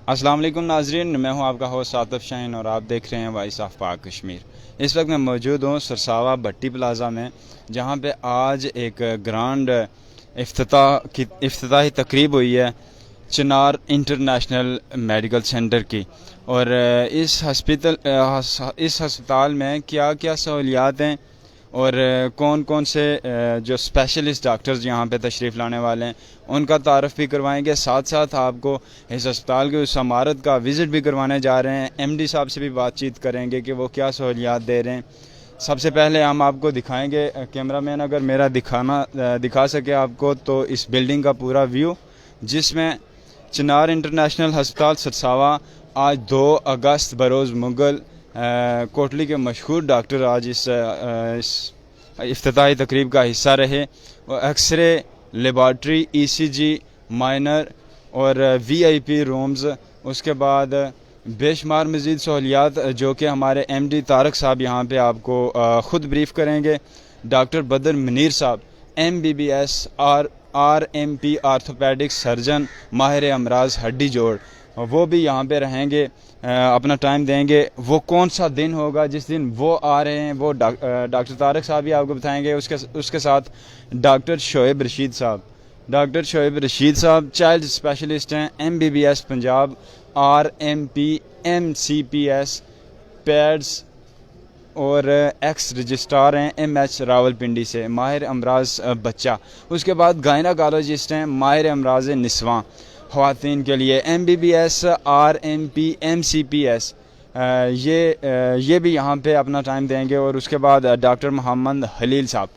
السلام علیکم ناظرین، میں ہوں آپ کا ہوسٹ عاطف شاہین اور آپ دیکھ رہے ہیں وائس آف پاک کشمیر۔ اس وقت میں موجود ہوں سرساوا بھٹی پلازا میں، جہاں پہ آج ایک گرانڈ افتتاحی تقریب ہوئی ہے چنار انٹرنیشنل میڈیکل سینٹر کی، اور اس ہسپتال میں کیا کیا سہولیات ہیں اور کون کون سے جو اسپیشلسٹ ڈاکٹرز یہاں پہ تشریف لانے والے ہیں ان کا تعارف بھی کروائیں گے، ساتھ ساتھ آپ کو اس ہسپتال کی اس عمارت کا وزٹ بھی کروانے جا رہے ہیں۔ ایم ڈی صاحب سے بھی بات چیت کریں گے کہ وہ کیا سہولیات دے رہے ہیں۔ سب سے پہلے ہم آپ کو دکھائیں گے، کیمرہ مین اگر میرا دکھا سکے آپ کو، تو اس بلڈنگ کا پورا ویو، جس میں چنار انٹرنیشنل ہسپتال سرساوا آج 2 اگست بروز مغل کوٹلی کے مشہور ڈاکٹر آج اس افتتاحی تقریب کا حصہ رہے۔ ایکس رے، لیبارٹری، ای سی جی، مائنر اور وی آئی پی رومز، اس کے بعد بے شمار مزید سہولیات جو کہ ہمارے ایم ڈی طارق صاحب یہاں پہ آپ کو خود بریف کریں گے۔ ڈاکٹر بدر منیر صاحب MBBS R M P orthopaedic surgeon, ماہر امراض ہڈی جوڑ، وہ بھی یہاں پہ رہیں گے، اپنا ٹائم دیں گے۔ وہ کون سا دن ہوگا جس دن وہ آ رہے ہیں، وہ ڈاکٹر طارق صاحب ہی آپ کو بتائیں گے۔ اس کے ساتھ ڈاکٹر شعیب رشید صاحب چائلڈ اسپیشلسٹ ہیں، MBBS Punjab, RMP MCPS pads اور ایکس رجسٹرار ہیں MH راولپنڈی سے، ماہر امراض بچہ۔ اس کے بعد گائناکالوجسٹ ہیں، ماہر امراض نسواں خواتین کے لیے، MBBS RMP MCPS، یہ بھی یہاں پہ اپنا ٹائم دیں گے۔ اور اس کے بعد ڈاکٹر محمد خلیل صاحب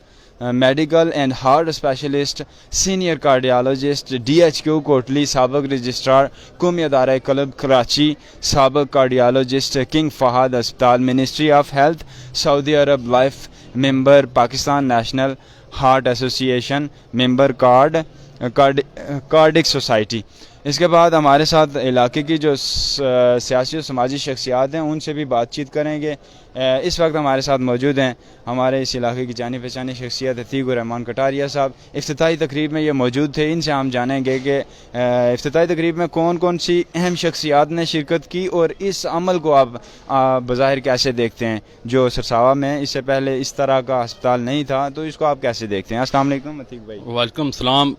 medical and heart specialist, senior cardiologist, DHQ Kotli, سابق رجسٹرار قومی ادارہ قلب کراچی، سابق کارڈیالوجسٹ، کنگ فہد اسپتال، ministry of health Saudi Arab life, member Pakistan national heart ایسوسی ایشن، ممبر کارڈک سوسائٹی۔ اس کے بعد ہمارے ساتھ علاقے کی جو سیاسی و سماجی شخصیات ہیں ان سے بھی بات چیت کریں گے۔ اس وقت ہمارے ساتھ موجود ہیں ہمارے اس علاقے کی جانی پہچانی شخصیت عتیق الرحمان کٹاریا صاحب، افتتاحی تقریب میں یہ موجود تھے۔ ان سے ہم جانیں گے کہ افتتاحی تقریب میں کون کون سی اہم شخصیات نے شرکت کی اور اس عمل کو آپ بظاہر کیسے دیکھتے ہیں، جو سرساوا میں اس سے پہلے اس طرح کا ہسپتال نہیں تھا، تو اس کو آپ کیسے دیکھتے ہیں؟ السلام علیکم عتیق بھائی۔ وعلیکم السلام۔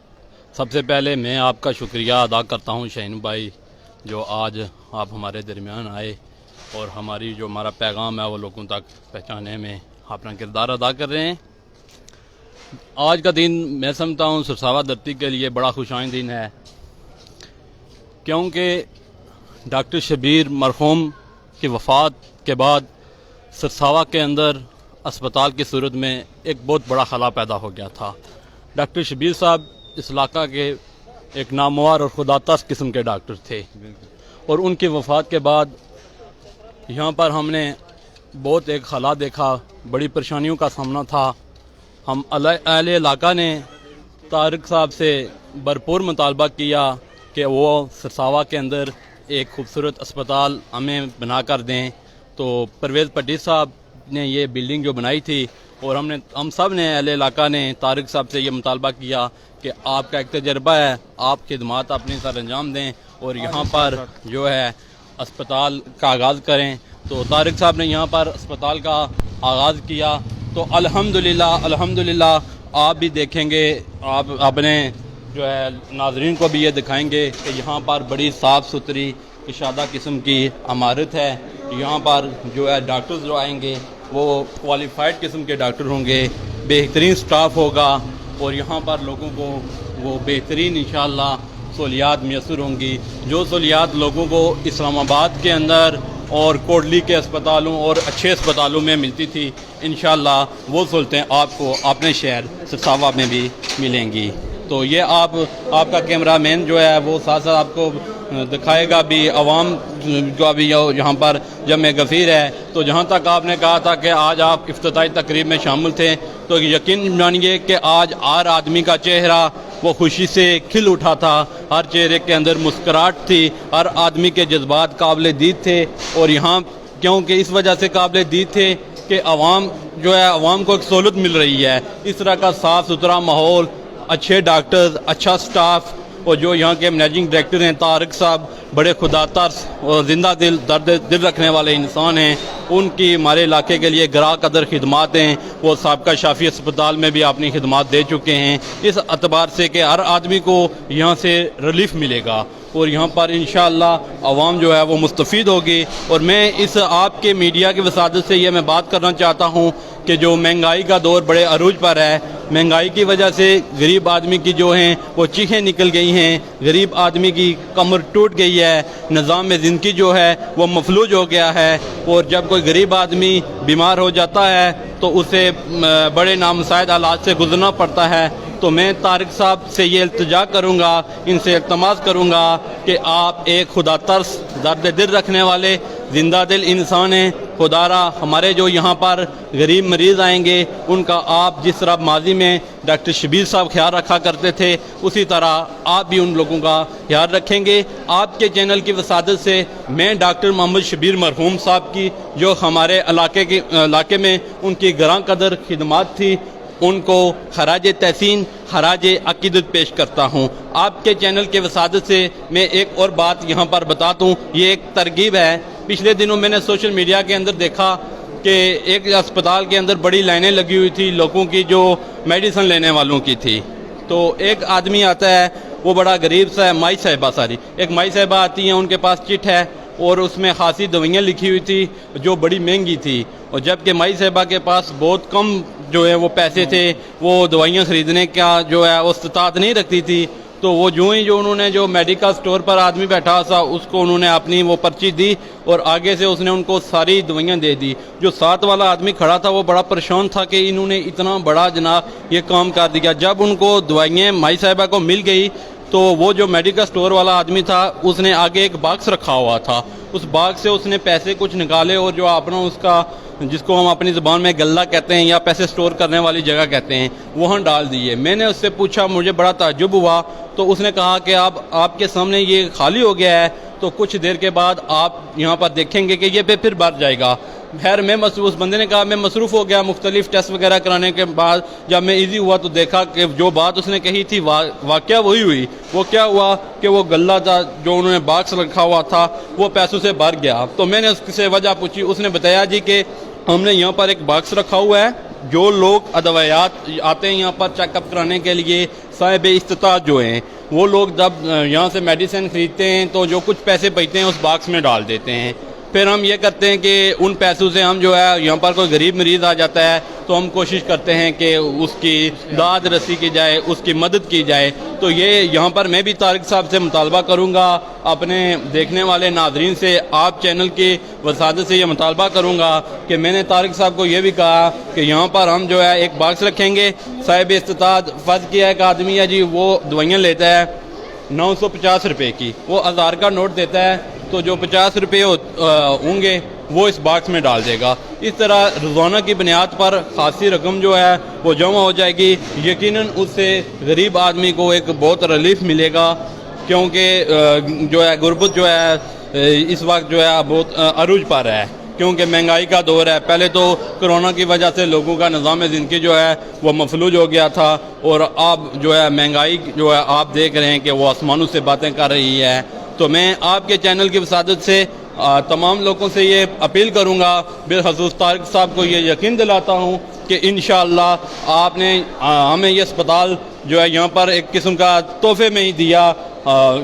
سب سے پہلے میں آپ کا شکریہ ادا کرتا ہوں شاہین بھائی، جو آج آپ ہمارے درمیان آئے اور ہمارا پیغام ہے وہ لوگوں تک پہنچانے میں اپنا کردار ادا کر رہے ہیں۔ آج کا دن میں سمجھتا ہوں سرساوا دھرتی کے لیے بڑا خوش آئند دن ہے، کیونکہ ڈاکٹر شبیر مرحوم کی وفات کے بعد سرساوا کے اندر اسپتال کی صورت میں ایک بہت بڑا خلا پیدا ہو گیا تھا۔ ڈاکٹر شبیر صاحب اس علاقہ کے ایک نامور اور خداترس قسم کے ڈاکٹر تھے، اور ان کی وفات کے بعد یہاں پر ہم نے بہت ایک خلا دیکھا، بڑی پریشانیوں کا سامنا تھا۔ ہم اہل علاقہ نے طارق صاحب سے بھرپور مطالبہ کیا کہ وہ سرساوا کے اندر ایک خوبصورت اسپتال ہمیں بنا کر دیں، تو پرویز پٹی صاحب نے یہ بلڈنگ جو بنائی تھی، اور ہم سب نے اہل علاقہ نے طارق صاحب سے یہ مطالبہ کیا کہ آپ کا ایک تجربہ ہے، آپ خدمات اپنے سر انجام دیں اور یہاں پر جو ہے اسپتال کا آغاز کریں۔ تو طارق صاحب نے یہاں پر اسپتال کا آغاز کیا، تو الحمدللہ آپ بھی دیکھیں گے، آپ اپنے جو ہے ناظرین کو بھی یہ دکھائیں گے کہ یہاں پر بڑی صاف ستھری کشادہ قسم کی عمارت ہے۔ یہاں پر جو ہے ڈاکٹرز جو آئیں گے وہ کوالیفائڈ قسم کے ڈاکٹر ہوں گے، بہترین سٹاف ہوگا، اور یہاں پر لوگوں کو وہ بہترین انشاءاللہ سہولیات میسر ہوں گی، جو سہولیات لوگوں کو اسلام آباد کے اندر اور کوٹلی کے اسپتالوں اور اچھے اسپتالوں میں ملتی تھی، انشاءاللہ وہ سہولتیں آپ کو اپنے شہر سرساوا میں بھی ملیں گی۔ تو یہ آپ کا کیمرہ مین جو ہے وہ ساتھ ساتھ آپ کو دکھائے گا بھی عوام جو ابھی یہاں پر جمع غفیر ہے۔ تو جہاں تک آپ نے کہا تھا کہ آج آپ افتتاحی تقریب میں شامل تھے، تو یقین مانیے کہ آج ہر آدمی کا چہرہ وہ خوشی سے کھل اٹھا تھا، ہر چہرے کے اندر مسکراہٹ تھی، ہر آدمی کے جذبات قابل دید تھے، اور یہاں کیونکہ اس وجہ سے قابل دید تھے کہ عوام جو ہے عوام کو ایک سہولت مل رہی ہے، اس طرح کا صاف ستھرا ماحول، اچھے ڈاکٹرز، اچھا سٹاف، اور جو یہاں کے مینیجنگ ڈائریکٹر ہیں طارق صاحب، بڑے خدا ترس اور زندہ دل درد دل رکھنے والے انسان ہیں. ان کی ہمارے علاقے کے لیے گراں قدر خدمات ہیں. وہ سابقہ شافی اسپتال میں بھی اپنی خدمات دے چکے ہیں, اس اعتبار سے کہ ہر آدمی کو یہاں سے ریلیف ملے گا اور یہاں پر انشاءاللہ عوام جو ہے وہ مستفید ہوگی. اور میں اس آپ کے میڈیا کی وسادت سے یہ میں بات کرنا چاہتا ہوں کہ جو مہنگائی کا دور بڑے عروج پر ہے, مہنگائی کی وجہ سے غریب آدمی کی جو ہیں وہ چیخیں نکل گئی ہیں, غریب آدمی کی کمر ٹوٹ گئی ہے, نظام زندگی جو ہے وہ مفلوج ہو گیا ہے. اور جب کوئی غریب آدمی بیمار ہو جاتا ہے تو اسے بڑے نامساعد حالات سے گزرنا پڑتا ہے. تو میں طارق صاحب سے یہ التجا کروں گا, ان سے التماس کروں گا کہ آپ ایک خدا ترس درد دل رکھنے والے زندہ دل انسان ہیں. خدا را ہمارے جو یہاں پر غریب مریض آئیں گے ان کا آپ جس طرح ماضی میں ڈاکٹر شبیر صاحب خیال رکھا کرتے تھے اسی طرح آپ بھی ان لوگوں کا خیال رکھیں گے. آپ کے چینل کی وسادت سے میں ڈاکٹر محمد شبیر مرحوم صاحب کی جو ہمارے علاقے میں ان کی گراں قدر خدمات تھی ان کو خراج تحسین خراج عقیدت پیش کرتا ہوں. آپ کے چینل کے وسادت سے میں ایک اور بات یہاں پر بتاتا ہوں, یہ ایک ترغیب ہے. پچھلے دنوں میں نے سوشل میڈیا کے اندر دیکھا کہ ایک اسپتال کے اندر بڑی لائنیں لگی ہوئی تھی لوگوں کی جو میڈیسن لینے والوں کی تھی. تو ایک آدمی آتا ہے وہ بڑا غریب سا ہے, مائی صاحبہ آتی ہیں, ان کے پاس چٹ ہے اور اس میں خاصی دوائیاں لکھی ہوئی تھی جو بڑی مہنگی تھی. اور جب کہ مائی صاحبہ کے پاس بہت کم جو ہے وہ پیسے تھے, وہ دوائیاں خریدنے کا جو ہے وہ استطاعت نہیں رکھتی تھی. تو وہ انہوں نے جو میڈیکل سٹور پر آدمی بیٹھا تھا اس کو انہوں نے اپنی وہ پرچی دی اور آگے سے اس نے ان کو ساری دوائیاں دے دی. جو ساتھ والا آدمی کھڑا تھا وہ بڑا پریشان تھا کہ انہوں نے اتنا بڑا جناب یہ کام کر دیا. جب ان کو دوائیاں مائی صاحبہ کو مل گئی تو وہ جو میڈیکل سٹور والا آدمی تھا اس نے آگے ایک باکس رکھا ہوا تھا, اس باکس سے اس نے پیسے کچھ نکالے اور جو اپنا اس کا جس کو ہم اپنی زبان میں گلہ کہتے ہیں یا پیسے سٹور کرنے والی جگہ کہتے ہیں وہاں ڈال دیے. میں نے اس سے پوچھا, مجھے بڑا تعجب ہوا, تو اس نے کہا کہ آپ کے سامنے یہ خالی ہو گیا ہے تو کچھ دیر کے بعد آپ یہاں پر دیکھیں گے کہ یہ پھر بھر جائے گا. خیر میں اس بندے نے کہا میں مصروف ہو گیا, مختلف ٹیسٹ وغیرہ کرانے کے بعد جب میں ایزی ہوا تو دیکھا کہ جو بات اس نے کہی تھی واقعہ وہی ہوئی. وہ کیا ہوا کہ وہ غلہ تھا جو انہوں نے باکس رکھا ہوا تھا وہ پیسوں سے بھر گیا. تو میں نے اس سے وجہ پوچھی, اس نے بتایا جی کہ ہم نے یہاں پر ایک باکس رکھا ہوا ہے, جو لوگ ادویات آتے ہیں یہاں پر چیک اپ کرانے کے لیے صاحب استطاعت جو ہیں وہ لوگ جب یہاں سے میڈیسن خریدتے ہیں تو جو کچھ پیسے بچتے ہیں اس باکس میں ڈال دیتے ہیں. پھر ہم یہ کرتے ہیں کہ ان پیسوں سے ہم جو ہے یہاں پر کوئی غریب مریض آ جاتا ہے تو ہم کوشش کرتے ہیں کہ اس کی داد رسی کی جائے, اس کی مدد کی جائے. تو یہ یہاں پر میں بھی طارق صاحب سے مطالبہ کروں گا, اپنے دیکھنے والے ناظرین سے, آپ چینل کی وسادت سے یہ مطالبہ کروں گا کہ میں نے طارق صاحب کو یہ بھی کہا کہ یہاں پر ہم جو ہے ایک باکس رکھیں گے. صاحب استطاعت فرض کیا ایک آدمی ہے جی, وہ دوائیاں لیتا ہے 950 روپے کی, وہ 1000 کا نوٹ دیتا ہے تو جو 50 روپے ہوں گے وہ اس باکس میں ڈال دے گا. اس طرح روزانہ کی بنیاد پر خاصی رقم جو ہے وہ جمع ہو جائے گی. یقیناً اس سے غریب آدمی کو ایک بہت ریلیف ملے گا, کیونکہ جو ہے غربت جو ہے اس وقت جو ہے بہت عروج پر ہے, کیونکہ مہنگائی کا دور ہے. پہلے تو کرونا کی وجہ سے لوگوں کا نظام زندگی جو ہے وہ مفلوج ہو گیا تھا, اور اب جو ہے مہنگائی جو ہے آپ دیکھ رہے ہیں کہ وہ آسمانوں سے باتیں کر رہی ہے. تو میں آپ کے چینل کی وسادت سے تمام لوگوں سے یہ اپیل کروں گا, بالخصوص طارق صاحب کو یہ یقین دلاتا ہوں کہ انشاءاللہ آپ نے ہمیں یہ اسپتال جو ہے یہاں پر ایک قسم کا تحفے میں ہی دیا,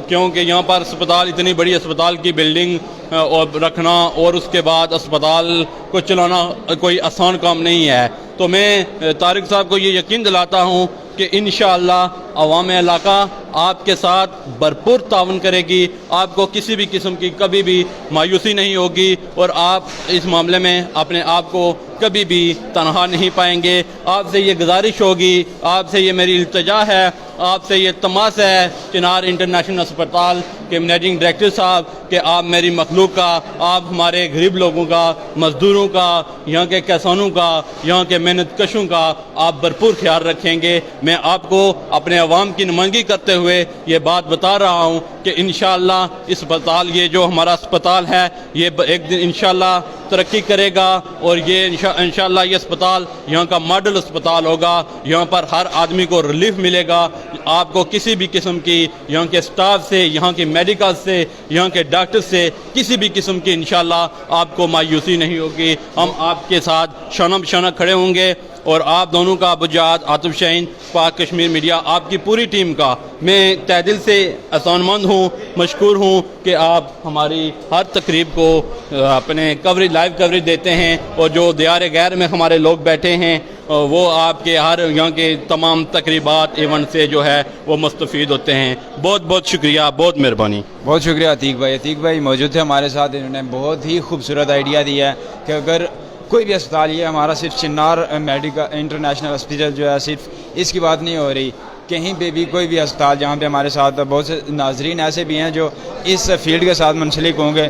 کیونکہ یہاں پر اسپتال اتنی بڑی اسپتال کی بلڈنگ اور رکھنا اور اس کے بعد اسپتال کو چلانا کوئی آسان کام نہیں ہے. تو میں طارق صاحب کو یہ یقین دلاتا ہوں کہ انشاءاللہ عوام علاقہ آپ کے ساتھ بھرپور تعاون کرے گی, آپ کو کسی بھی قسم کی کبھی بھی مایوسی نہیں ہوگی, اور آپ اس معاملے میں اپنے آپ کو کبھی بھی تنہا نہیں پائیں گے. آپ سے یہ گزارش ہوگی, آپ سے یہ میری التجا ہے, آپ سے یہ تماس ہے چنار انٹرنیشنل اسپتال کے منیجنگ ڈائریکٹر صاحب کہ آپ میری مخلوق کا, آپ ہمارے غریب لوگوں کا, مزدوروں کا, یہاں کے کسانوں کا, یہاں کے محنت کشوں کا آپ بھرپور خیال رکھیں گے. میں آپ کو اپنے عوام کی نمائندگی کرتے ہوئے یہ بات بتا رہا ہوں کہ انشاءاللہ اسپتال یہ جو ہمارا اسپتال ہے یہ ایک دن انشاءاللہ ترقی کرے گا اور یہ انشاءاللہ یہ اسپتال یہاں کا ماڈل اسپتال ہوگا. یہاں پر ہر آدمی کو ریلیف ملے گا. آپ کو کسی بھی قسم کی یہاں کے اسٹاف سے, یہاں کے میڈیکل سے, یہاں کے ڈاکٹر سے کسی بھی قسم کی انشاءاللہ آپ کو مایوسی نہیں ہوگی. ہم آپ کے ساتھ شانہ بشانہ کھڑے ہوں گے اور آپ دونوں کا ابو جہاد, عاطف شاہین, پاک کشمیر میڈیا, آپ کی پوری ٹیم کا میں تہ دل سے احسان مند ہوں, مشکور ہوں کہ آپ ہماری ہر تقریب کو اپنے لائیو کوریج دیتے ہیں, اور جو دیار غیر میں ہمارے لوگ بیٹھے ہیں وہ آپ کے ہر یہاں کے تمام تقریبات ایونٹ سے جو ہے وہ مستفید ہوتے ہیں. بہت بہت شکریہ, بہت مہربانی. بہت شکریہ عتیق بھائی. عتیق بھائی موجود تھے ہمارے ساتھ, انہوں نے بہت ہی خوبصورت آئیڈیا دیا ہے کہ اگر کوئی بھی اسپتال, یہ ہمارا صرف چنار میڈیکل انٹرنیشنل ہاسپٹل جو ہے صرف اس کی بات نہیں ہو رہی, کہیں پہ بھی کوئی بھی اسپتال جہاں پہ ہمارے ساتھ بہت سے ناظرین ایسے بھی ہیں جو اس فیلڈ کے ساتھ منسلک ہوں گے,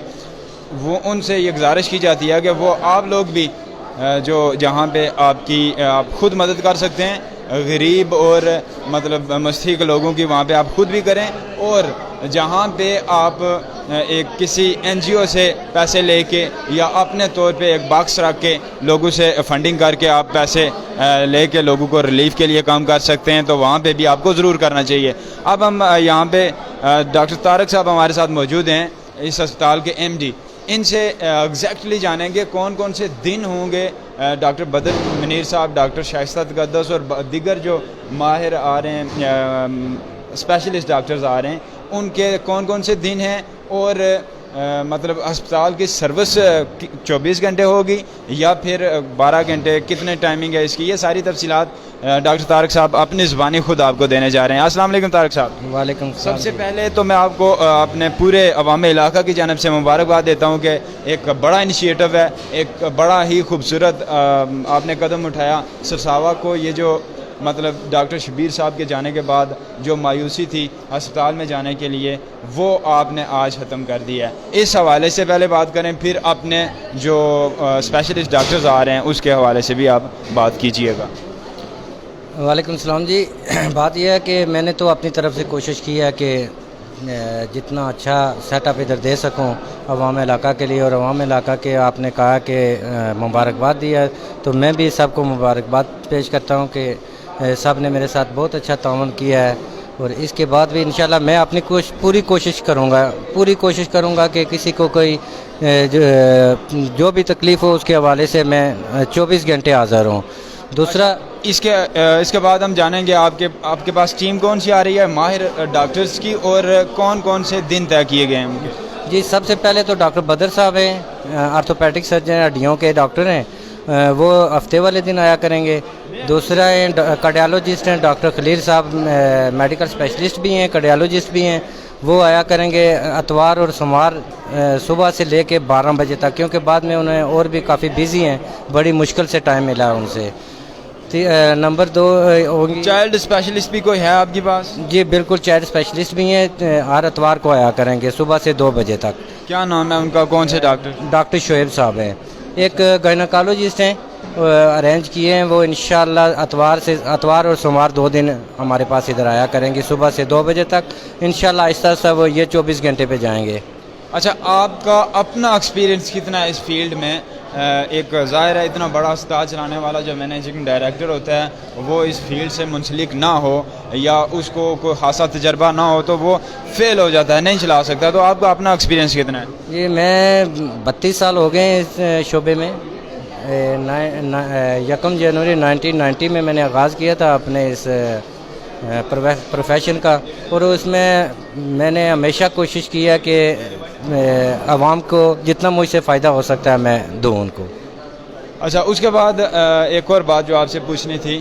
وہ ان سے یہ گزارش کی جاتی ہے کہ وہ آپ لوگ بھی جو جہاں پہ آپ خود مدد کر سکتے ہیں غریب اور مطلب مستحق لوگوں کی, وہاں پہ آپ خود بھی کریں, اور جہاں پہ آپ ایک کسی این جی او سے پیسے لے کے یا اپنے طور پہ ایک باکس رکھ کے لوگوں سے فنڈنگ کر کے آپ پیسے لے کے لوگوں کو ریلیف کے لیے کام کر سکتے ہیں, تو وہاں پہ بھی آپ کو ضرور کرنا چاہیے. اب ہم یہاں پہ ڈاکٹر طارق صاحب ہمارے ساتھ موجود ہیں, اس اسپتال کے ایم ڈی. ان سے ایگزیکٹلی جانیں گے کون کون سے دن ہوں گے ڈاکٹر بدر منیر صاحب, ڈاکٹر شائستہ تقدس اور دیگر جو ماہر آ رہے ہیں, اسپیشلسٹ ڈاکٹرز آ رہے ہیں, ان کے کون کون سے دن ہیں, اور مطلب ہسپتال کی سروس 24 گھنٹے ہوگی یا پھر 12 گھنٹے, کتنے ٹائمنگ ہے اس کی, یہ ساری تفصیلات ڈاکٹر طارق صاحب اپنی زبانی خود آپ کو دینے جا رہے ہیں. السلام علیکم طارق صاحب. وعلیکم السلام. سب سے پہلے تو میں آپ کو اپنے پورے عوام علاقہ کی جانب سے مبارکباد دیتا ہوں کہ ایک بڑا انیشیٹو ہے, ایک بڑا ہی خوبصورت آپ نے قدم اٹھایا. سرساوا کو یہ جو مطلب ڈاکٹر شبیر صاحب کے جانے کے بعد جو مایوسی تھی ہسپتال میں جانے کے لیے, وہ آپ نے آج ختم کر دیا ہے. اس حوالے سے پہلے بات کریں, پھر اپنے جو اسپیشلسٹ ڈاکٹرز آ رہے ہیں اس کے حوالے سے بھی آپ بات کیجیے گا. وعلیکم السلام جی. بات یہ ہے کہ میں نے تو اپنی طرف سے کوشش کی ہے کہ جتنا اچھا سیٹ اپ ادھر دے سکوں عوام علاقہ کے لیے, اور عوام علاقہ کے آپ نے کہا کہ مبارکباد دیا, تو میں بھی سب کو مبارکباد پیش کرتا ہوں کہ سب نے میرے ساتھ بہت اچھا تعاون کیا ہے. اور اس کے بعد بھی انشاءاللہ میں اپنی پوری کوشش کروں گا کہ کسی کو کوئی جو بھی تکلیف ہو اس کے حوالے سے میں 24 گھنٹے حاضر ہوں. دوسرا اس کے بعد ہم جانیں گے آپ کے پاس ٹیم کون سی آ رہی ہے ماہر ڈاکٹرز کی, اور کون کون سے دن طے کیے گئے ہیں. جی, سب سے پہلے تو ڈاکٹر بدر صاحب ہیں, آرتھوپیڈک سرجن, ہڈیوں کے ڈاکٹر ہیں, وہ ہفتے والے دن آیا کریں گے. دوسرا ہے کارڈیالوجسٹ ہیں ڈاکٹر خلیل صاحب, میڈیکل اسپیشلسٹ بھی ہیں, کارڈیالوجسٹ بھی ہیں, وہ آیا کریں گے اتوار اور سوموار صبح سے لے کے 12 بجے تک, کیونکہ بعد میں انہیں اور بھی کافی بیزی ہیں, بڑی مشکل سے ٹائم ملا ہے ان سے. نمبر 2 ہوگی چائلڈ اسپیشلسٹ بھی کوئی ہے آپ کے پاس؟ جی بالکل, چائلڈ اسپیشلسٹ بھی ہیں, ہر اتوار کو آیا کریں گے صبح سے 2 بجے تک. کیا نام ہے ان کا, کون سے ڈاکٹر؟ ڈاکٹر شعیب صاحب ہیں. ایک گائناکالوجسٹ ہیں, ارینج کیے ہیں, وہ انشاءاللہ اتوار اور سوموار 2 دن ہمارے پاس ادھر آیا کریں گے صبح سے 2 بجے تک. انشاءاللہ آہستہ آہستہ وہ یہ 24 گھنٹے پہ جائیں گے. اچھا, آپ کا اپنا ایکسپیرینس کتنا ہے اس فیلڈ میں؟ ایک ظاہر ہے اتنا بڑا اسپتال چلانے والا جو مینیجنگ ڈائریکٹر ہوتا ہے وہ اس فیلڈ سے منسلک نہ ہو یا اس کو کوئی خاصا تجربہ نہ ہو تو وہ فیل ہو جاتا ہے, نہیں چلا سکتا. تو آپ کا اپنا ایکسپیرینس کتنا ہے؟ جی, میں 32 سال ہو گئے ہیں اس شعبے میں. 1 جنوری 1990 میں نے آغاز کیا تھا اپنے اس پروفیشن کا, اور اس میں نے ہمیشہ کوشش کی ہے کہ عوام کو جتنا مجھ سے فائدہ ہو سکتا ہے میں دوں ان کو. اچھا, اس کے بعد ایک اور بات جو آپ سے پوچھنی تھی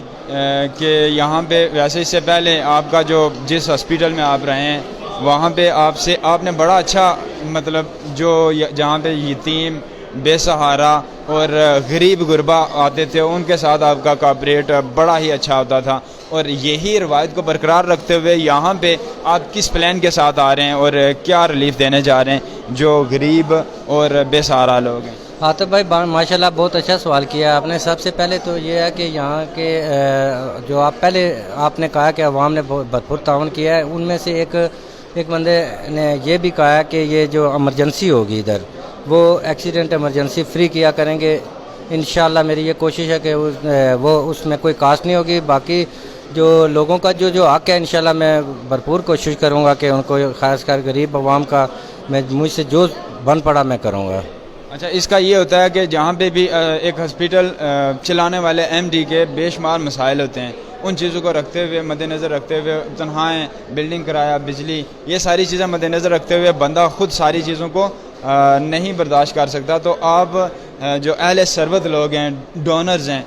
کہ یہاں پہ ویسے اس سے پہلے آپ کا جو جس ہاسپٹل میں آپ رہے ہیں وہاں پہ آپ نے بڑا اچھا مطلب جو جہاں پہ یتیم, بے سہارا اور غریب غربا آتے تھے ان کے ساتھ آپ کا کوآپریٹ بڑا ہی اچھا ہوتا تھا, اور یہی روایت کو برقرار رکھتے ہوئے یہاں پہ آپ کس پلان کے ساتھ آ رہے ہیں اور کیا ریلیف دینے جا رہے ہیں جو غریب اور بے سہارا لوگ ہیں؟ عاطف بھائی ماشاءاللہ بہت اچھا سوال کیا آپ نے. سب سے پہلے تو یہ ہے کہ یہاں کے جو آپ نے کہا کہ عوام نے بھرپور تعاون کیا ہے, ان میں سے ایک بندے نے یہ بھی کہا کہ یہ جو ایمرجنسی ہوگی ادھر وہ ایکسیڈنٹ ایمرجنسی فری کیا کریں گے. انشاءاللہ میری یہ کوشش ہے کہ وہ اس میں کوئی کاسٹ نہیں ہوگی. باقی جو لوگوں کا جو حق ہے انشاءاللہ میں بھرپور کوشش کروں گا کہ ان کو خاص کر غریب عوام کا مجھ سے جو بن پڑا میں کروں گا. اچھا اس کا یہ ہوتا ہے کہ جہاں پہ بھی ایک ہاسپٹل چلانے والے ایم ڈی کے بے شمار مسائل ہوتے ہیں, ان چیزوں کو رکھتے ہوئے مد نظر رکھتے ہوئے تنخواہیں, بلڈنگ کرایہ, بجلی, یہ ساری چیزیں مد نظر رکھتے ہوئے بندہ خود ساری چیزوں کو نہیں برداشت کر سکتا. تو آپ جو اہل ثروت لوگ ہیں, ڈونرز ہیں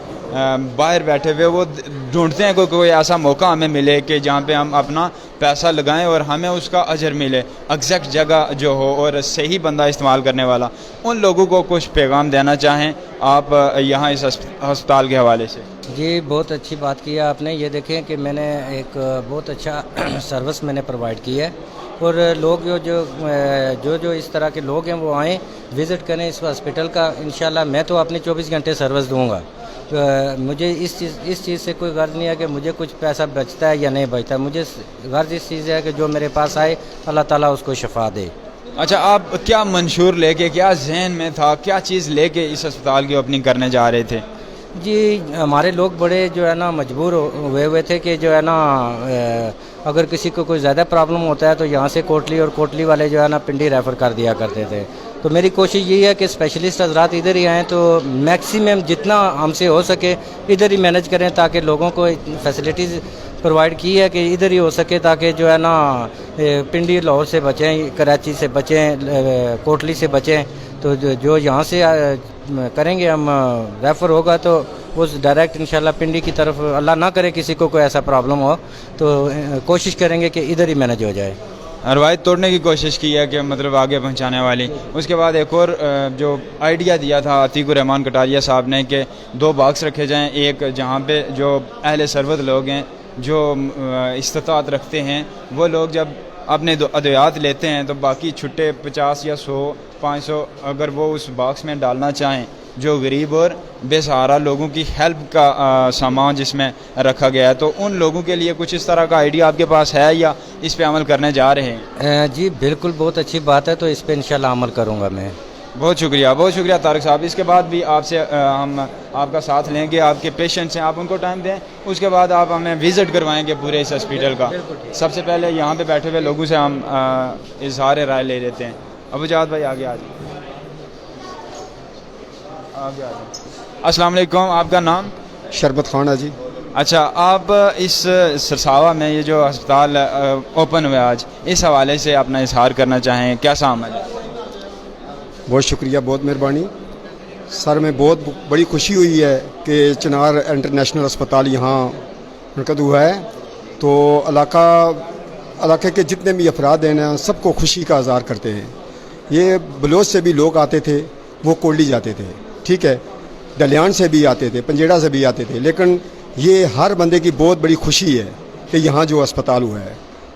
باہر بیٹھے ہوئے, وہ ڈھونڈتے ہیں کوئی ایسا موقع ہمیں ملے کہ جہاں پہ ہم اپنا پیسہ لگائیں اور ہمیں اس کا اجر ملے, ایگزیکٹ جگہ جو ہو اور صحیح بندہ استعمال کرنے والا. ان لوگوں کو کچھ پیغام دینا چاہیں آپ یہاں اس ہسپتال کے حوالے سے؟ جی بہت اچھی بات کی ہے آپ نے. یہ دیکھیں کہ میں نے ایک بہت اچھا سروس میں نے پرووائڈ کی ہے, اور لوگ جو اس طرح کے لوگ ہیں وہ آئیں وزٹ کریں اس ہاسپٹل کا. انشاءاللہ میں تو اپنی 24 گھنٹے سروس دوں گا. مجھے اس چیز سے کوئی غرض نہیں ہے کہ مجھے کچھ پیسہ بچتا ہے یا نہیں بچتا. مجھے غرض اس چیز ہے کہ جو میرے پاس آئے اللہ تعالیٰ اس کو شفا دے. اچھا آپ کیا منشور لے کے, کیا ذہن میں تھا, کیا چیز لے کے اس ہسپتال کی اوپننگ کرنے جا رہے تھے؟ جی ہمارے لوگ بڑے جو ہے نا مجبور ہوئے تھے کہ جو ہے نا اگر کسی کو کوئی زیادہ پرابلم ہوتا ہے تو یہاں سے کوٹلی, اور کوٹلی والے جو ہے نا پنڈی ریفر کر دیا کرتے تھے. تو میری کوشش یہی ہے کہ اسپیشلسٹ حضرات ادھر ہی آئیں, تو میکسیمم جتنا ہم سے ہو سکے ادھر ہی مینیج کریں تاکہ لوگوں کو فیسلٹیز پرووائڈ کی ہے کہ ادھر ہی ہو سکے, تاکہ جو ہے نا پنڈی لاہور سے بچیں, کراچی سے بچیں, کوٹلی سے بچیں. تو جو یہاں سے کریں گے ہم ریفر ہوگا تو وہ ڈائریکٹ انشاءاللہ پنڈی کی طرف, اللہ نہ کرے کسی کو کوئی ایسا پرابلم ہو تو کوشش کریں گے کہ ادھر ہی مینیج ہو جائے. روایت توڑنے کی کوشش کی ہے کہ مطلب آگے پہنچانے والی. اس کے بعد ایک اور جو آئیڈیا دیا تھا عتیق الرحمان کٹاریہ صاحب نے کہ 2 باکس رکھے جائیں, ایک جہاں پہ جو اہل ثروت لوگ ہیں, جو استطاعت رکھتے ہیں, وہ لوگ جب اپنے ادویات لیتے ہیں تو باقی چھٹے 50 یا 100 500 اگر وہ اس باکس میں ڈالنا چاہیں, جو غریب اور بے سہارا لوگوں کی ہیلپ کا سامان جس میں رکھا گیا ہے, تو ان لوگوں کے لیے کچھ اس طرح کا آئیڈیا آپ کے پاس ہے یا اس پہ عمل کرنے جا رہے ہیں؟ جی بالکل بہت اچھی بات ہے, تو اس پہ انشاءاللہ عمل کروں گا میں. بہت شکریہ طارق صاحب. اس کے بعد بھی آپ سے ہم آپ کا ساتھ لیں گے, آپ کے پیشنٹس ہیں آپ ان کو ٹائم دیں, اس کے بعد آپ ہمیں وزٹ کروائیں گے پورے اس ہاسپٹل کا. سب سے پہلے یہاں پہ بیٹھے ہوئے لوگوں سے ہم اظہار رائے لے لیتے ہیں. ابو جہاد بھائی آگے آ جائیں. السلام علیکم, آپ کا نام؟ شربت خان ہے جی. اچھا آپ اس سرساوا میں یہ جو ہسپتال اوپن ہوا آج, اس حوالے سے اپنا اظہار کرنا چاہیں, کیسا عمل ہے؟ بہت شکریہ, بہت مہربانی سر. میں بہت بڑی خوشی ہوئی ہے کہ چنار انٹرنیشنل ہسپتال یہاں منعقد ہوا ہے. تو علاقے کے جتنے بھی افراد ہیں نا, سب کو خوشی کا اظہار کرتے ہیں. یہ بلوچ سے بھی لوگ آتے تھے, وہ کولی جاتے تھے, ٹھیک ہے, ڈلیان سے بھی آتے تھے, پنجیڑا سے بھی آتے تھے, لیکن یہ ہر بندے کی بہت بڑی خوشی ہے کہ یہاں جو اسپتال ہوا ہے.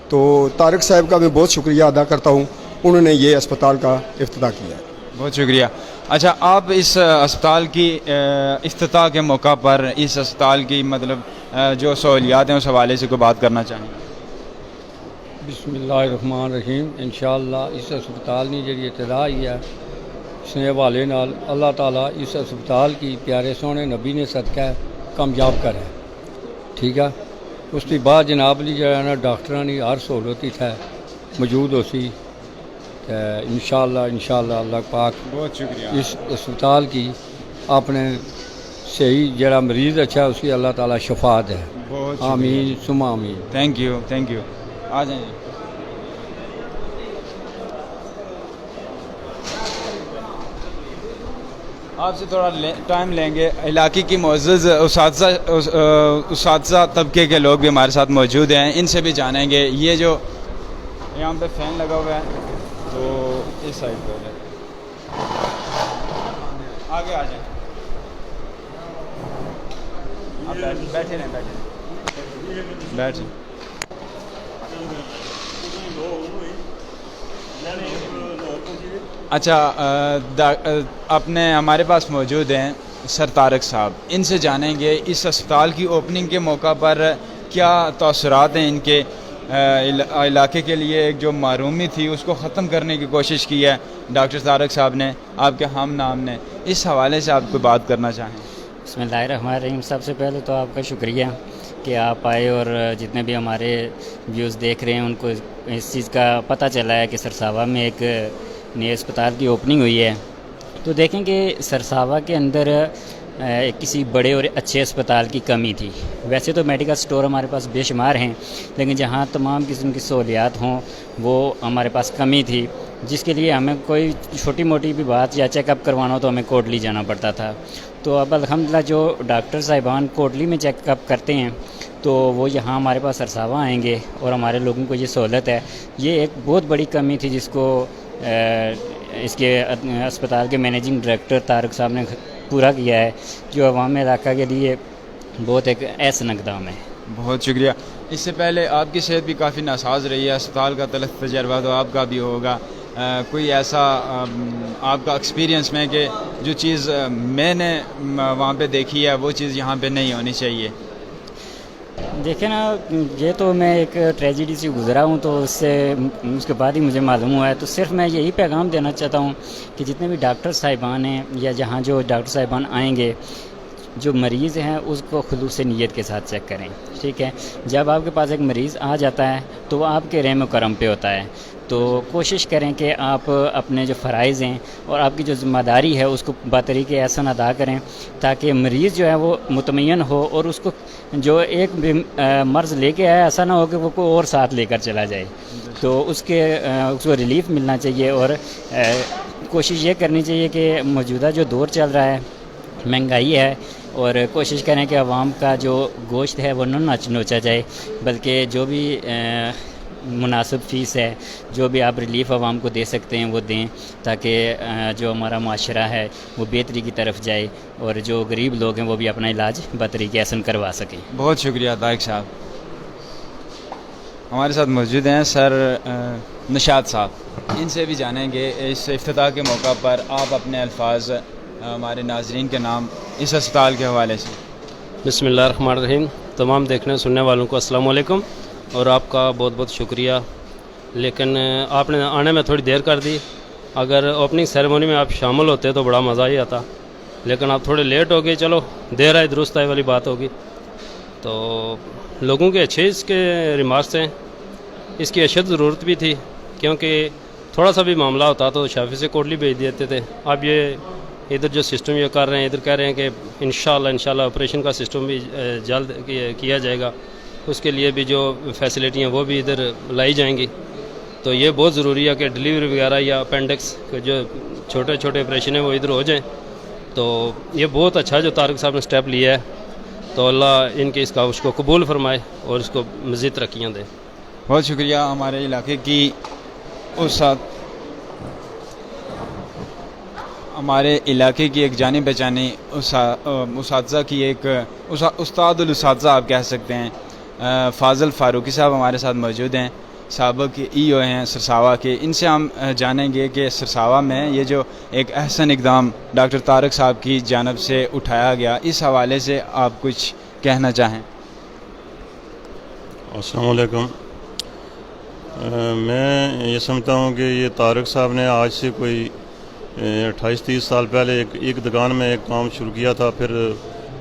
تو طارق صاحب کا میں بہت شکریہ ادا کرتا ہوں, انہوں نے یہ اسپتال کا افتتاح کیا ہے. بہت شکریہ. اچھا آپ اس اسپتال کی افتتاح کے موقع پر اس اسپتال کی مطلب جو سہولیات ہیں اس حوالے سے کوئی بات کرنا چاہیں؟ بسم اللہ الرحمن الرحیم. انشاءاللہ اس اسپتال کی جڑی ابتدا ہوئی ہے اس نے حوالے نال اللہ تعالیٰ اس اسپتال کی پیارے سونے نبی نے صدقہ کامیاب کرے, ٹھیک ہے. اس کے بعد جناب لی جو ہے نا ڈاکٹراں کی ہر سہولت ہے موجود ہو سی. انشاءاللہ اللہ پاک بہت شکریہ. اس اسپتال کی اپنے صحیح جڑا مریض اچھا اس کی اللہ تعالیٰ شفا دے. آمین ثم آمین. Thank you. آ جائیں. آپ سے تھوڑا ٹائم لیں گے. علاقے کی معزز اساتذہ طبقے کے لوگ بھی ہمارے ساتھ موجود ہیں, ان سے بھی جانیں گے. یہ جو یہاں پہ فین لگا ہوا ہے تو اس سائڈ پہ آگے آ جائیں. آپ بیٹھے رہیں. اچھا اپنے ہمارے پاس موجود ہیں سر طارق صاحب, ان سے جانیں گے اس اسپتال کی اوپننگ کے موقع پر کیا تاثرات ہیں ان کے, علاقے کے لیے ایک جو محرومی تھی اس کو ختم کرنے کی کوشش کی ہے ڈاکٹر طارق صاحب نے، آپ کے ہم نام نے، اس حوالے سے آپ کو بات کرنا چاہیں؟ بسم اللہ الرحمن الرحیم. سب سے پہلے تو آپ کا شکریہ کہ آپ آئے اور جتنے بھی ہمارے ویوز دیکھ رہے ہیں ان کو اس چیز کا پتہ چلا ہے کہ سرساوا میں ایک نئے اسپتال کی اوپننگ ہوئی ہے. تو دیکھیں کہ سرساوا کے اندر کسی بڑے اور اچھے اسپتال کی کمی تھی. ویسے تو میڈیکل سٹور ہمارے پاس بے شمار ہیں، لیکن جہاں تمام قسم کی سہولیات ہوں وہ ہمارے پاس کمی تھی، جس کے لیے ہمیں کوئی چھوٹی موٹی بھی بات یا چیک اپ کروانا ہو تو ہمیں کوٹلی جانا پڑتا تھا. تو اب الحمدللہ جو ڈاکٹر صاحبان کوٹلی میں چیک اپ کرتے ہیں تو وہ یہاں ہمارے پاس سرساوا آئیں گے اور ہمارے لوگوں کو یہ سہولت ہے. یہ ایک بہت بڑی کمی تھی جس کو اس کے اسپتال کے مینیجنگ ڈائریکٹر طارق صاحب نے پورا کیا ہے، جو عوام علاقہ کے لیے بہت ایک احسن اقدام ہے. بہت شکریہ. اس سے پہلے آپ کی صحت بھی کافی ناساز رہی ہے، اسپتال کا تلخ تجربہ تو آپ کا بھی ہوگا. کوئی ایسا آپ کا ایکسپیرینس میں کہ جو چیز میں نے وہاں پہ دیکھی ہے وہ چیز یہاں پہ نہیں ہونی چاہیے؟ دیکھیں نا، یہ تو میں ایک ٹریجڈی سے گزرا ہوں تو اس کے بعد ہی مجھے معلوم ہوا ہے. تو صرف میں یہی پیغام دینا چاہتا ہوں کہ جتنے بھی ڈاکٹر صاحبان ہیں یا جہاں جو ڈاکٹر صاحبان آئیں گے، جو مریض ہیں اس کو خلوص نیت کے ساتھ چیک کریں. ٹھیک ہے، جب آپ کے پاس ایک مریض آ جاتا ہے تو وہ آپ کے رحم و کرم پہ ہوتا ہے. تو کوشش کریں کہ آپ اپنے جو فرائض ہیں اور آپ کی جو ذمہ داری ہے اس کو بطریقے احسن ادا کریں، تاکہ مریض جو ہے وہ مطمئن ہو اور اس کو جو ایک مرض لے کے آیا ایسا نہ ہو کہ وہ کوئی اور ساتھ لے کر چلا جائے. تو اس کو ریلیف ملنا چاہیے. اور کوشش یہ کرنی چاہیے کہ موجودہ جو دور چل رہا ہے، مہنگائی ہے، اور کوشش کریں کہ عوام کا جو گوشت ہے وہ نہ نوچا جائے، بلکہ جو بھی مناسب فیس ہے، جو بھی آپ ریلیف عوام کو دے سکتے ہیں وہ دیں، تاکہ جو ہمارا معاشرہ ہے وہ بہتری کی طرف جائے اور جو غریب لوگ ہیں وہ بھی اپنا علاج بطریقے احسن کروا سکیں. بہت شکریہ طارق صاحب. ہمارے ساتھ موجود ہیں سر نشاط صاحب. ان سے بھی جانیں گے اس افتتاح کے موقع پر آپ اپنے الفاظ ہمارے ناظرین کے نام اس اسپتال کے حوالے سے. بسم اللہ الرحمن الرحیم. تمام دیکھنے سننے والوں کو السلام علیکم، اور آپ کا بہت بہت شکریہ. لیکن آپ نے آنے میں تھوڑی دیر کر دی. اگر اوپننگ سیریمونی میں آپ شامل ہوتے تو بڑا مزہ ہی آتا، لیکن آپ تھوڑے لیٹ ہو گئے. چلو، دیر آئی درست آئی والی بات ہوگی. تو لوگوں کے اچھے اس کے ریمارکس ہیں. اس کی اشد ضرورت بھی تھی، کیونکہ تھوڑا سا بھی معاملہ ہوتا تو شافی سے کوٹلی بھیج دیتے تھے. اب یہ ادھر جو سسٹم یہ کر رہے ہیں، ادھر کہہ رہے ہیں کہ انشاءاللہ آپریشن کا سسٹم بھی جلد کیا جائے گا. اس کے لیے بھی جو فیسلٹی ہیں وہ بھی ادھر لائی جائیں گی. تو یہ بہت ضروری ہے کہ ڈلیوری وغیرہ یا اپینڈکس کے جو چھوٹے چھوٹے آپریشن ہیں وہ ادھر ہو جائیں. تو یہ بہت اچھا جو طارق صاحب نے سٹیپ لیا ہے. تو اللہ ان کے اس کاوش کو قبول فرمائے اور اس کو مزید ترقیاں دے. بہت شکریہ. ہمارے علاقے کی ہمارے علاقے کی ایک جانی پہچانی اساتذہ کی ایک استاد الاساتذہ آپ کہہ سکتے ہیں، فاضل فاروقی صاحب ہمارے ساتھ موجود ہیں. سابق ای او ہیں سرساوا کے. ان سے ہم جانیں گے کہ سرساوا میں یہ جو ایک احسن اقدام ڈاکٹر طارق صاحب کی جانب سے اٹھایا گیا، اس حوالے سے آپ کچھ کہنا چاہیں. السلام علیکم. میں یہ سمجھتا ہوں کہ یہ طارق صاحب نے آج سے کوئی 28-30 سال پہلے ایک دکان میں ایک کام شروع کیا تھا. پھر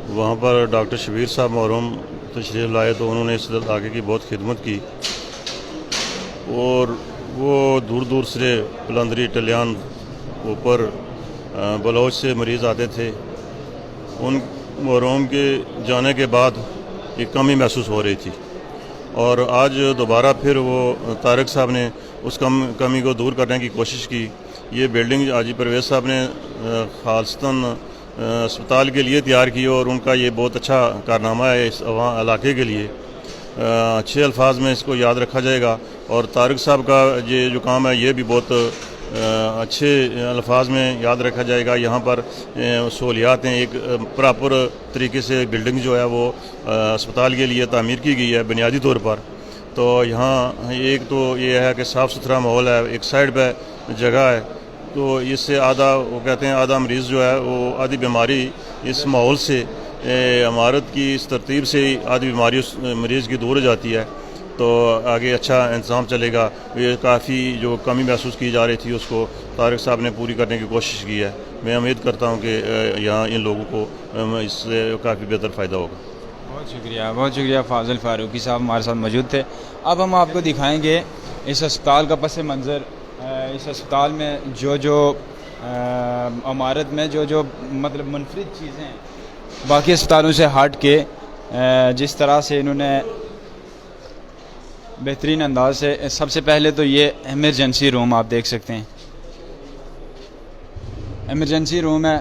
وہاں پر ڈاکٹر شبیر صاحب مرحوم تشریف لائے تو انہوں نے اس علاقے کی بہت خدمت کی، اور وہ دور دور سے پلندری ٹلیان اوپر بلوچ سے مریض آتے تھے. ان مرحوم کے جانے کے بعد ایک کمی محسوس ہو رہی تھی، اور آج دوبارہ پھر وہ طارق صاحب نے اس کمی کو دور کرنے کی کوشش کی. یہ بلڈنگ حاجی پرویز صاحب نے خالصتاً اسپتال کے لیے تیار کی، اور ان کا یہ بہت اچھا کارنامہ ہے اس علاقے کے لیے. اچھے الفاظ میں اس کو یاد رکھا جائے گا. اور طارق صاحب کا یہ جو کام ہے یہ بھی بہت اچھے الفاظ میں یاد رکھا جائے گا. یہاں پر سہولیات ہیں، ایک پراپر طریقے سے بلڈنگ جو ہے وہ اسپتال کے لیے تعمیر کی گئی ہے بنیادی طور پر. تو یہاں ایک تو یہ ہے کہ صاف ستھرا ماحول ہے، ایک سائڈ پہ جگہ ہے. تو اس سے وہ کہتے ہیں آدھا مریض جو ہے وہ آدھی بیماری اس ماحول سے، عمارت کی اس ترتیب سے ہی آدھی بیماری اس مریض کی دور ہو جاتی ہے. تو آگے اچھا انتظام چلے گا. یہ کافی جو کمی محسوس کی جا رہی تھی اس کو طارق صاحب نے پوری کرنے کی کوشش کی ہے. میں امید کرتا ہوں کہ یہاں ان لوگوں کو اس سے کافی بہتر فائدہ ہوگا. بہت شکریہ فاضل فاروقی صاحب ہمارے ساتھ موجود تھے. اب ہم آپ کو دکھائیں گے اس اسپتال کا پس منظر. اس اسپتال میں جو عمارت میں جو مطلب منفرد چیزیں ہیں باقی اسپتالوں سے ہٹ کے جس طرح سے انہوں نے بہترین انداز سے, سب سے پہلے تو یہ ایمرجنسی روم آپ دیکھ سکتے ہیں. ایمرجنسی روم ہے,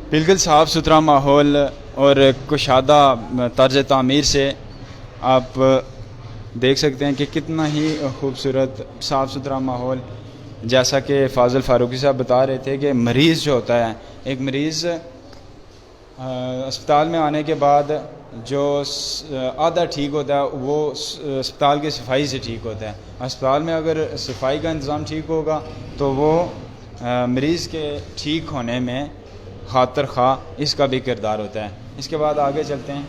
بالکل صاف ستھرا ماحول اور کشادہ طرز تعمیر سے آپ دیکھ سکتے ہیں کہ کتنا ہی خوبصورت صاف ستھرا ماحول. جیسا کہ فاضل فاروقی صاحب بتا رہے تھے کہ مریض جو ہوتا ہے, ایک مریض اسپتال میں آنے کے بعد جو آدھا ٹھیک ہوتا ہے وہ اسپتال کی صفائی سے ٹھیک ہوتا ہے. اسپتال میں اگر صفائی کا انتظام ٹھیک ہوگا تو وہ مریض کے ٹھیک ہونے میں خاطر خواہ اس کا بھی کردار ہوتا ہے. اس کے بعد آگے چلتے ہیں.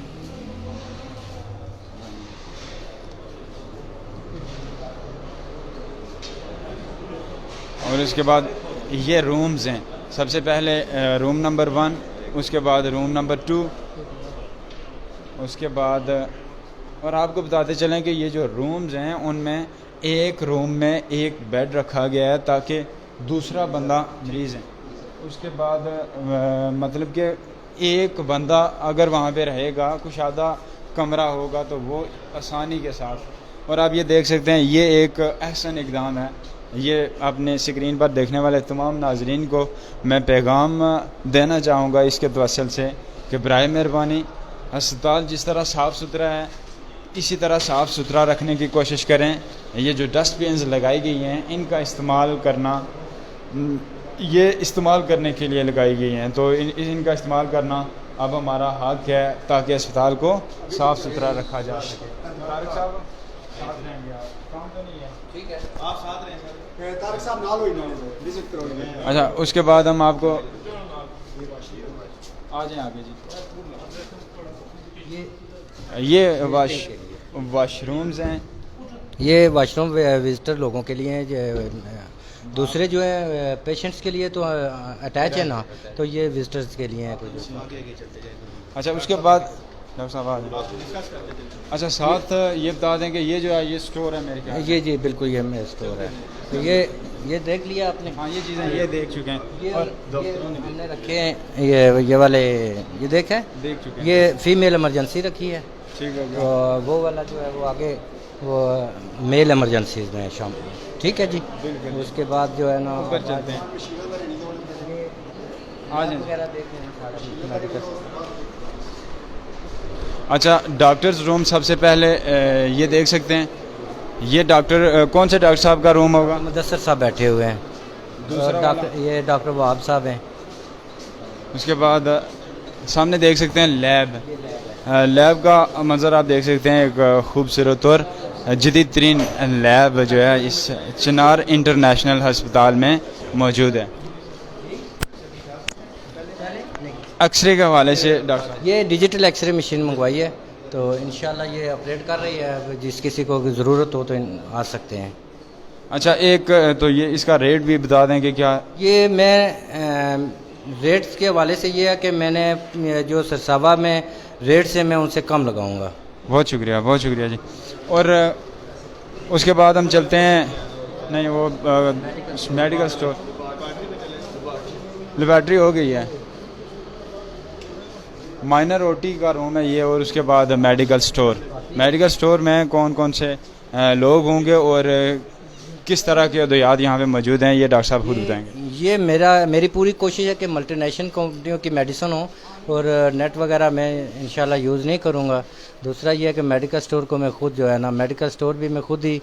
اور اس کے بعد یہ رومز ہیں. سب سے پہلے روم نمبر 1, اس کے بعد روم نمبر 2, اس کے بعد اور آپ کو بتاتے چلیں کہ یہ جو رومز ہیں ان میں ایک روم میں ایک بیڈ رکھا گیا ہے تاکہ دوسرا بندہ مریض ہے. اس کے بعد مطلب کہ ایک بندہ اگر وہاں پہ رہے گا, کشادہ کمرہ ہوگا تو وہ آسانی کے ساتھ. اور آپ یہ دیکھ سکتے ہیں یہ ایک احسن اقدام ہے. یہ اپنے اسکرین پر دیکھنے والے تمام ناظرین کو میں پیغام دینا چاہوں گا اس کے توسل سے کہ برائے مہربانی اسپتال جس طرح صاف ستھرا ہے اسی طرح صاف ستھرا رکھنے کی کوشش کریں. یہ جو ڈسٹ بینز لگائی گئی ہیں ان کا استعمال کرنا, یہ استعمال کرنے کے لیے لگائی گئی ہیں تو ان کا استعمال کرنا اب ہمارا حق ہے تاکہ اسپتال کو صاف ستھرا رکھا جا سکے. طارق صاحب ساتھ رہیں گے, آپ کام تو نہیں ہے, ٹھیک ہے آپ ساتھ رہیں سر. طارق صاحب نال ہوئی نا. اچھا اس کے بعد ہم آپ کو آ جائیں آگے جی. یہ واش رومز ہیں. یہ واش روم وزٹر لوگوں کے لیے ہیں. دوسرے جو ہیں پیشنٹس کے لیے تو اٹیچ ہے نا, تو یہ وزٹرز کے لیے ہیں. اچھا اس کے بعد ڈاکٹر صاحب آ جائیں. اچھا ساتھ یہ بتا دیں کہ یہ جو ہے یہ اسٹور ہے میرے خیال. جی جی بالکل یہ اسٹور ہے. تو یہ دیکھ لیا آپ نے. ہاں یہ چیزیں یہ دیکھ چکے ہیں اور ہم نے رکھے ہیں یہ والے, یہ دیکھیں دیکھ چکے ہیں. یہ فیمیل ایمرجنسی رکھی ہے. ٹھیک ہے. وہ والا جو ہے وہ آگے وہ میل ایمرجنسیز میں شام. ٹھیک ہے جی. اس کے بعد جو ہے نا اوپر چلتے ہیں. آ جائیں. اچھا ڈاکٹرز روم سب سے پہلے یہ دیکھ سکتے ہیں. یہ ڈاکٹر کون سے ڈاکٹر صاحب کا روم ہوگا؟ مدثر صاحب بیٹھے ہوئے ہیں. دوسرا یہ ڈاکٹر وہاب صاحب ہیں. اس کے بعد سامنے دیکھ سکتے ہیں لیب. لیب کا منظر آپ دیکھ سکتے ہیں. ایک خوبصورت اور جدید ترین لیب جو ہے اس چنار انٹرنیشنل ہسپتال میں موجود ہے. ایکس رے کے حوالے سے ڈاکٹر صاحب یہ ڈیجیٹل ایکس رے مشین منگوائی ہے تو انشاءاللہ یہ اپڈیٹ کر رہی ہے. جس کسی کو ضرورت ہو تو آ سکتے ہیں. اچھا ایک تو یہ اس کا ریٹ بھی بتا دیں کہ کیا. یہ میں ریٹس کے حوالے سے یہ ہے کہ میں نے جو سرساوا میں ریٹ سے میں ان سے کم لگاؤں گا. بہت شکریہ جی. اور اس کے بعد ہم چلتے ہیں. نہیں وہ میڈیکل اسٹور لیبارٹری ہو گئی ہے. مائنر او ٹی کا روم ہے یہ. اور اس کے بعد میڈیکل اسٹور میں کون سے لوگ ہوں گے اور کس طرح کے ادویات یہاں پہ موجود ہیں یہ ڈاکٹر صاحب خود بتائیں گے. یہ میری پوری کوشش ہے کہ ملٹی نیشنل کمپنیوں کی میڈیسن ہو اور نیٹ وغیرہ میں انشاءاللہ یوز نہیں کروں گا. دوسرا یہ ہے کہ میڈیکل اسٹور کو میں خود جو ہے نا میڈیکل اسٹور بھی میں خود ہی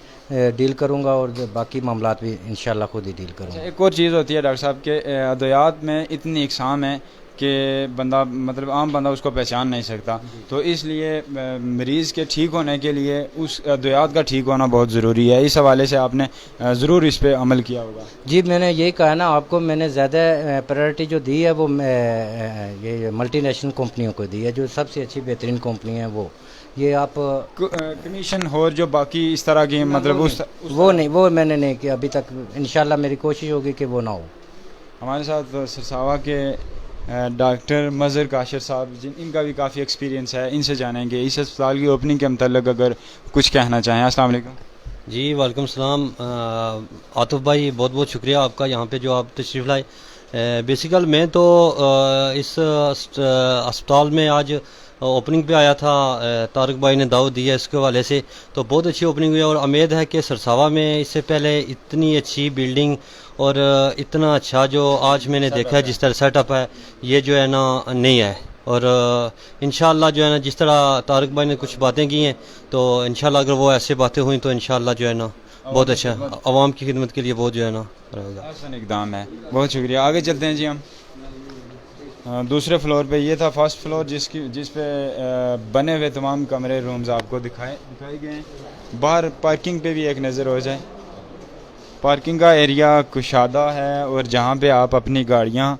ڈیل کروں گا اور باقی معاملات بھی انشاءاللہ خود ہی ڈیل کروں گا. ایک اور چیز ہوتی ہے ڈاکٹر صاحب کہ ادویات میں اتنی اقسام ہیں کہ بندہ مطلب عام بندہ اس کو پہچان نہیں سکتا. تو اس لیے مریض کے ٹھیک ہونے کے لیے اس ادویات کا ٹھیک ہونا بہت ضروری ہے. اس حوالے سے آپ نے ضرور اس پہ عمل کیا ہوگا. جی میں نے یہی کہا نا آپ کو, میں نے زیادہ پرائرٹی جو دی ہے وہ یہ ملٹی نیشنل کمپنیوں کو دی ہے جو سب سے اچھی بہترین کمپنی ہے وہ. یہ آپ کمیشن اور جو باقی اس طرح کی مطلب وہ نہیں، وہ میں نے نہیں کیا ابھی تک. انشاءاللہ میری کوشش ہوگی کہ وہ نہ ہو. ہمارے ساتھ سرساوا کے ڈاکٹر مظہر کاشر صاحب ان کا بھی کافی ایکسپیرینس ہے، ان سے جانیں گے اس اسپتال کی اوپننگ کے متعلق اگر کچھ کہنا چاہیں. السلام علیکم. جی وعلیکم السلام. عاطف بھائی بہت بہت شکریہ آپ کا یہاں پہ جو آپ تشریف لائے. بیسیکل میں تو اس اسپتال میں آج اوپننگ پہ آیا تھا، طارق بھائی نے دعوت دی ہے اس کے حوالے سے، تو بہت اچھی اوپننگ ہوئی اور امید ہے کہ سرساوا میں اس سے پہلے اتنی اچھی بلڈنگ اور اتنا اچھا جو آج میں نے دیکھا ہے جس طرح سیٹ اپ ہے یہ جو ہے نا نہیں ہے. اور انشاءاللہ جو ہے نا جس طرح طارق بھائی نے کچھ باتیں کی ہیں تو انشاءاللہ اگر وہ ایسے باتیں ہوئیں تو انشاءاللہ جو ہے نا بہت اچھا عوام کی خدمت کے لیے بہت جو ہے نا رہے گا. آسان اقدام ہے. بہت شکریہ. آگے چلتے ہیں جی ہم دوسرے فلور پہ. یہ تھا فرسٹ فلور جس پہ بنے ہوئے تمام کمرے رومز آپ کو دکھائے گئے ہیں. باہر پارکنگ پہ بھی ایک نظر ہو جائے. پارکنگ کا ایریا کشادہ ہے اور جہاں پہ آپ اپنی گاڑیاں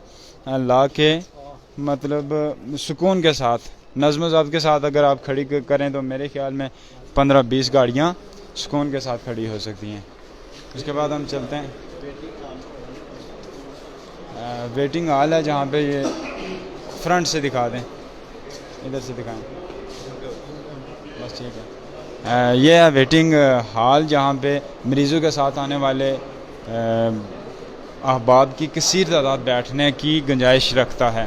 لا کے مطلب سکون کے ساتھ نظم و ضبط کے ساتھ اگر آپ کھڑی کریں تو میرے خیال میں 15-20 گاڑیاں سکون کے ساتھ کھڑی ہو سکتی ہیں. اس کے بعد ہم چلتے ہیں ویٹنگ ہال ہے جہاں پہ یہ فرنٹ سے دکھا دیں، ادھر سے دکھائیں بس ٹھیک ہے. یہ ہے ویٹنگ ہال جہاں پہ مریضوں کے ساتھ آنے والے احباب کی کثیر تعداد بیٹھنے کی گنجائش رکھتا ہے.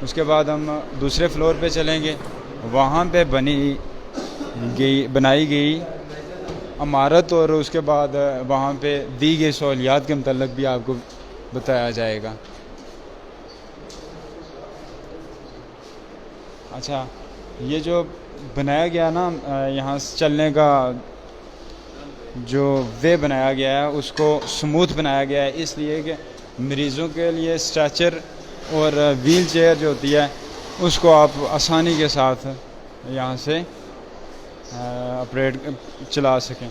اس کے بعد ہم دوسرے فلور پہ چلیں گے. وہاں پہ بنائی گئی عمارت اور اس کے بعد وہاں پہ دی گئی سہولیات کے متعلق بھی آپ کو بتایا جائے گا. اچھا یہ جو بنایا گیا نا یہاں چلنے کا جو وے بنایا گیا ہے اس کو سموتھ بنایا گیا ہے اس لیے کہ مریضوں کے لیے اسٹریچر اور ویل چیئر جو ہوتی ہے اس کو آپ آسانی کے ساتھ یہاں سے آپریٹ چلا سکیں.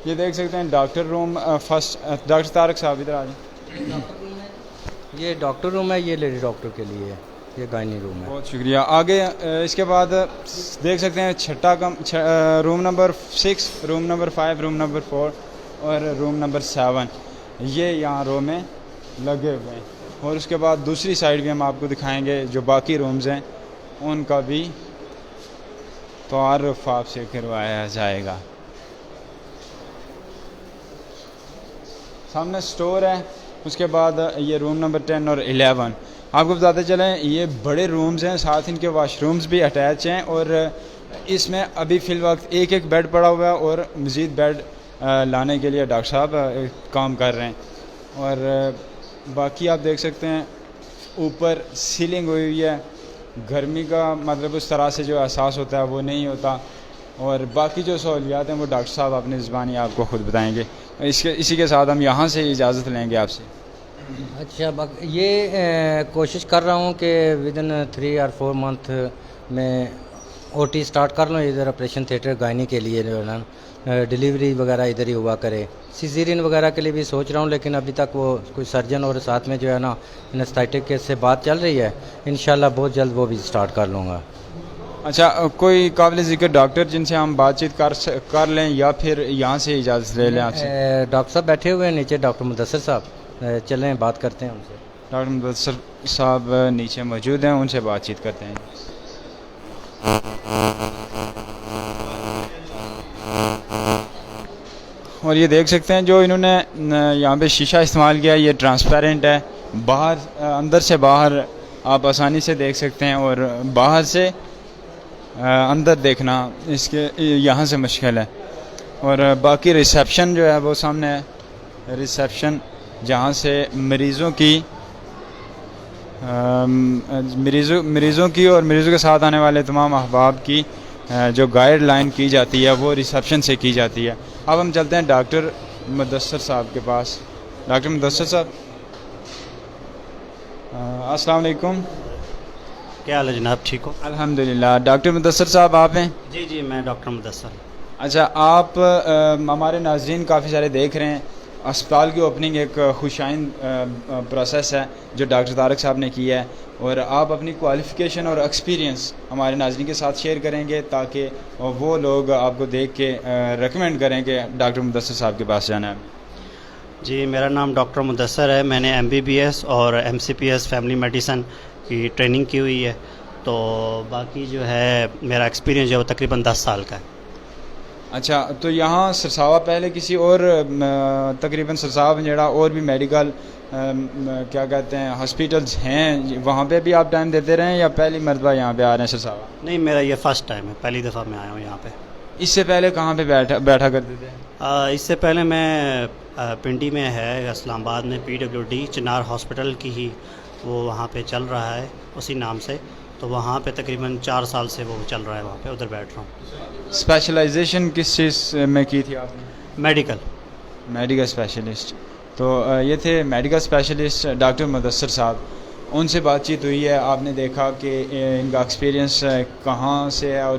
یہ دیکھ سکتے ہیں doctor room first. Doctor Tariq صاحب ادھر آ جائیں. یہ ڈاکٹر روم ہے، یہ لیڈی ڈاکٹر کے لیے ہے، یہ گائنی روم ہے. بہت شکریہ. آگے اس کے بعد دیکھ سکتے ہیں چھٹا room number 6، room number 5، room number 4 اور روم نمبر 7 یہ یہاں رو میں لگے ہوئے ہیں. اور اس کے بعد دوسری سائڈ بھی ہم آپ کو دکھائیں گے جو باقی رومز ہیں ان کا بھی تعارف آپ سے کروایا جائے گا. سامنے سٹور ہے. اس کے بعد یہ روم نمبر 10 اور 11 آپ کو بتاتے چلیں یہ بڑے رومز ہیں، ساتھ ان کے واش رومز بھی اٹیچ ہیں اور اس میں ابھی فی الوقت ایک بیڈ پڑا ہوا ہے اور مزید بیڈ لانے کے لیے ڈاکٹر صاحب کام کر رہے ہیں. اور باقی آپ دیکھ سکتے ہیں اوپر سیلنگ ہوئی ہوئی ہے. گرمی کا مطلب اس طرح سے جو احساس ہوتا ہے وہ نہیں ہوتا. اور باقی جو سہولیات ہیں وہ ڈاکٹر صاحب اپنی زبانی آپ کو خود بتائیں گے. اسی کے ساتھ ہم یہاں سے اجازت لیں گے آپ سے. اچھا یہ کوشش کر رہا ہوں کہ ودن 3 اور 4 منتھ میں OT سٹارٹ کر لوں ادھر آپریشن تھیٹر گائنی کے لیے جو ہے نا ڈیلیوری وغیرہ ادھر ہی ہوا کرے. سیزیرین وغیرہ کے لیے بھی سوچ رہا ہوں لیکن ابھی تک وہ کوئی سرجن اور ساتھ میں جو ہے نا انسٹائٹک سے بات چل رہی ہے. انشاءاللہ بہت جلد وہ بھی سٹارٹ کر لوں گا. اچھا کوئی قابل ذکر ڈاکٹر جن سے ہم بات چیت کر لیں یا پھر یہاں سے اجازت لے لیں آپ سے؟ ڈاکٹر صاحب بیٹھے ہوئے ہیں نیچے، ڈاکٹر مدثر صاحب، چلیں بات کرتے ہیں ان سے. ڈاکٹر مدثر صاحب نیچے موجود ہیں، ان سے بات چیت کرتے ہیں. اور یہ دیکھ سکتے ہیں جو انہوں نے یہاں پہ شیشہ استعمال کیا یہ ٹرانسپیرنٹ ہے. باہر اندر سے باہر آپ آسانی سے دیکھ سکتے ہیں اور باہر سے اندر دیکھنا اس کے یہاں سے مشکل ہے. اور باقی ریسیپشن جو ہے وہ سامنے ہے. ریسیپشن جہاں سے مریضوں کی اور مریضوں کے ساتھ آنے والے تمام احباب کی جو گائیڈ لائن کی جاتی ہے وہ ریسیپشن سے کی جاتی ہے. اب ہم چلتے ہیں ڈاکٹر مدثر صاحب کے پاس. ڈاکٹر مدثر صاحب السلام علیکم. کیا حال ہے جناب؟ ٹھیک ہو؟ الحمدللہ. ڈاکٹر مدثر صاحب آپ ہیں؟ جی میں ڈاکٹر مدثر. اچھا آپ ہمارے ناظرین کافی سارے دیکھ رہے ہیں اسپتال کی اوپننگ ایک خوشائند پروسیس ہے جو ڈاکٹر طارق صاحب نے کی ہے، اور آپ اپنی کوالیفیکیشن اور ایکسپیرینس ہمارے ناظرین کے ساتھ شیئر کریں گے تاکہ وہ لوگ آپ کو دیکھ کے ریکمینڈ کریں کہ ڈاکٹر مدثر صاحب کے پاس جانا ہے۔ جی، میرا نام ڈاکٹر مدثر ہے، میں نے MBBS اور MCPS فیملی میڈیسن کی ٹریننگ کی ہوئی ہے، تو باقی جو ہے میرا ایکسپیرینس جو ہے وہ تقریباً 10 سال کا ہے۔ اچھا، تو یہاں سرساوا پہلے کسی اور تقریباً سرساوا جڑا اور بھی میڈیکل کیا کہتے ہیں ہاسپٹلز ہیں، وہاں پہ بھی آپ ٹائم دیتے رہے ہیں یا پہلی مرتبہ یہاں پہ آ رہے ہیں سرساوا؟ نہیں، میرا یہ فرسٹ ٹائم ہے، پہلی دفعہ میں آیا ہوں یہاں پہ۔ اس سے پہلے کہاں پہ بیٹھا کرتے تھے؟ اس سے پہلے میں پنڈی میں ہے اسلام آباد میں PWD چنار ہاسپٹل کی ہی وہ وہاں پہ چل رہا ہے اسی نام سے، تو وہاں پہ تقریباً 4 سال سے وہ چل رہا ہے، وہاں پہ ادھر بیٹھ رہا ہوں۔ اسپیشلائزیشن کس چیز میں کی تھی آپ نے؟ Medical specialist. تو یہ تھے میڈیکل اسپیشلسٹ ڈاکٹر مدثر صاحب، ان سے بات چیت ہوئی ہے، آپ نے دیکھا کہ ان کا ایکسپیرینس کہاں سے ہے اور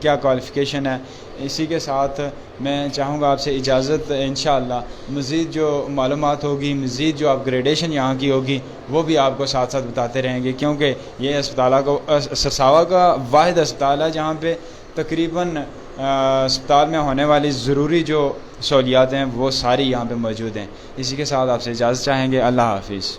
کیا کوالیفیکیشن ہے۔ اسی کے ساتھ میں چاہوں گا آپ سے اجازت، انشاءاللہ مزید جو معلومات ہوگی، مزید جو اپ گریڈیشن یہاں کی ہوگی وہ بھی آپ کو ساتھ ساتھ بتاتے رہیں گے، کیونکہ یہ سرساوا کا واحد اسپتال ہے جہاں پہ تقریباً اسپتال میں ہونے والی ضروری جو سہولیات ہیں وہ ساری یہاں پہ موجود ہیں۔ اسی کے ساتھ آپ سے اجازت چاہیں گے، اللہ حافظ۔